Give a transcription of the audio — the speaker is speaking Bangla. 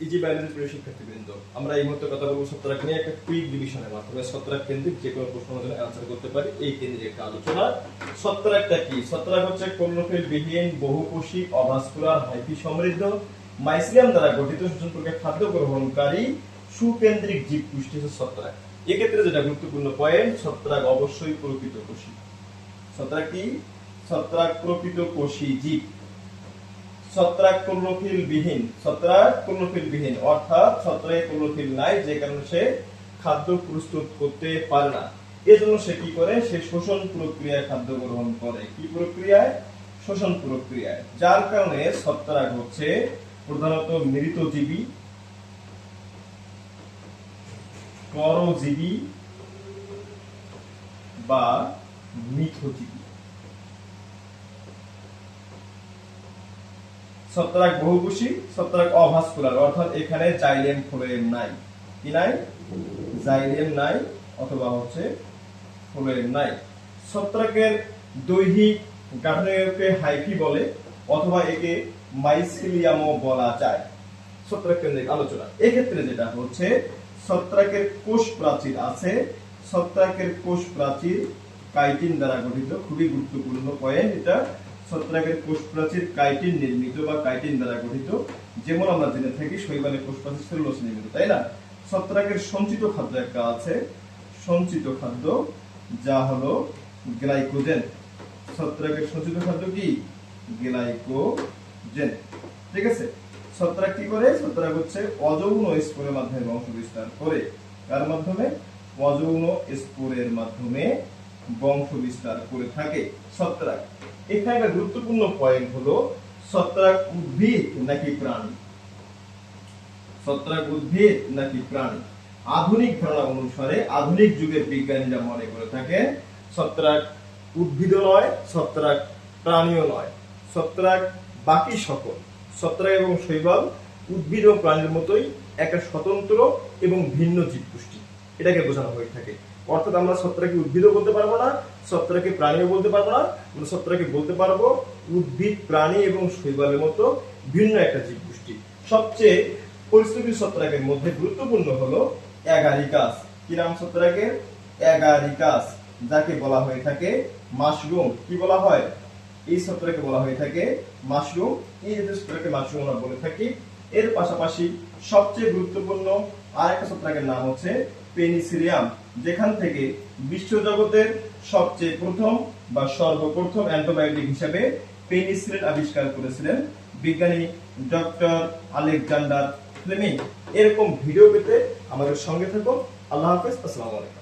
ইজি বায়োলজি প্রিয় শিক্ষার্থীবৃন্দ, আমরা এই মুহূর্তে কথা বলবো ছত্রাক নিয়ে একটা কুইক ডিভিশনের মাধ্যমে ছত্রাক কেন্দ্রিক যে কোনো প্রশ্নের জন্য অ্যান্সার করতে পারি এই কেন্দ্রিক একটা আলোচনা। ছত্রাকটা কি? ছত্রাক হচ্ছে ক্লোরোফিল বিহীন বহুকোষী অভাস্কুলার হাইফি সমৃদ্ধ মাইসিলিয়াম দ্বারা গঠিত শোষণ প্রক্রিয়া খাদ্য গ্রহণকারী সুকেন্দ্রিক জীব পুষ্টি হচ্ছে ছত্রাক। এক্ষেত্রে যেটা গুরুত্বপূর্ণ পয়েন্ট, ছত্রাক অবশ্যই প্রকৃত কোষী। ছত্রাক কি? ছত্রাক প্রকৃত কোষী জীব। ছত্রাক ক্লোরোফিল বিহীন, ছত্রাক ক্লোরোফিল বিহীন অর্থাৎ ছত্রাকে ক্লোরোফিল নাই, যে কারণে সে খাদ্য প্রস্তুত করতে পারে না। এজন্য সে কি করে? সে শোষণ প্রক্রিয়ায় খাদ্য গ্রহণ করে। কি প্রক্রিয়ায়? শোষণ প্রক্রিয়ায়। যার কারণে ছত্রাক হচ্ছে প্রধানত মৃতজীবী, পরজীবী বা মিথজীবী। ছত্রাক বহুকোষী, ছত্রাক অভাস্কুলার অর্থাৎ এখানে জাইলেম ফ্লোয়েম নাই। কি নাই? জাইলেম নাই অথবা হচ্ছে ফ্লোয়েম নাই। ছত্রাকের দৈহিক গাঠনিককে হাইফি বলে অথবা একে মাইসিলিয়ামও বলা যায়। ছত্রাক কেন্দ্রিক আলোচনা। এক্ষেত্রে যেটা হচ্ছে, ছত্রাকের কোষ প্রাচীর আছে। ছত্রাকের কোষ প্রাচীর কাইটিন দ্বারা গঠিত। খুবই গুরুত্বপূর্ণ পয়েন্ট এটা। ছত্রাকের কোষ প্রাচীর কাইটিন নির্মিত বা কাইটিন দ্বারা গঠিত। যেমন আমরা জেনে থাকি শৈবালের কোষ প্রাচীর সেলুলোজ নির্মিত, তাই না? ছত্রাকের সঞ্চিত খাদ্য একটা আছে, সঞ্চিত খাদ্য, যা হলো গ্লাইকোজেন। ছত্রাকের সঞ্চিত খাদ্য কি? গ্লাইকোজেন। ঠিক আছে। ছত্রাক কি করে? ছত্রাক হচ্ছে অযৌন স্পোরের মাধ্যমে বংশ বিস্তার করে। কার মাধ্যমে? অযৌন স্পোরের মাধ্যমে বংশ বিস্তার করে থাকে ছত্রাক। এখানে একটা গুরুত্বপূর্ণ পয়েন্ট হলো, ছত্রাক উদ্ভিদ নাকি প্রাণী? ছত্রাক উদ্ভিদ নাকি প্রাণী? আধুনিক ধারণা অনুসারে আধুনিক যুগের বিজ্ঞানীরা মনে করে থাকেন ছত্রাক উদ্ভিদও নয়, ছত্রাক প্রাণীও নয়। ছত্রাক বাকি সকল, ছত্রাক এবং শৈবাল উদ্ভিদ ও প্রাণীর মতোই একটা স্বতন্ত্র এবং ভিন্ন জীব গোষ্ঠী, এটাকে বোঝানো হয়ে থাকে। অর্থাৎ আমরা ছত্রাকে উদ্ভিদও বলতে পারবো না, ছত্রাকে প্রাণীও বলতে পারবো না, আমরা ছত্রাকে বলতে পারবো উদ্ভিদ, প্রাণী এবং শৈবালের মতো ভিন্ন একটা জীব গোষ্ঠী। সবচেয়ে পরিস্থিতি ছত্রাকের মধ্যে গুরুত্বপূর্ণ হলো অ্যাগারিকাস। কি নাম ছত্রাকের? অ্যাগারিকাস, যাকে বলা হয়ে থাকে মাশরুম। কি বলা হয়? এই ছত্রাকে বলা হয়ে থাকে মাশরুম। এই জাতীয় ছত্রাকে মাশরুম আমরা বলে থাকি। এর পাশাপাশি সবচেয়ে গুরুত্বপূর্ণ আরেকটা ছত্রাকের নাম হচ্ছে পেনিসিলিয়াম, যেখান থেকে বিশ্বজগতের সবচেয়ে প্রথম বা সর্বপ্রথম অ্যান্টিবায়োটিক হিসেবে পেনিসিলিন আবিষ্কার করেছিলেন বিজ্ঞানী ডক্টর আলেকজান্ডার ফ্লেমিং। এরকম ভিডিও পেতে আমাদের সঙ্গে থাকুন। আল্লাহ হাফেজ। আসসালামু আলাইকুম।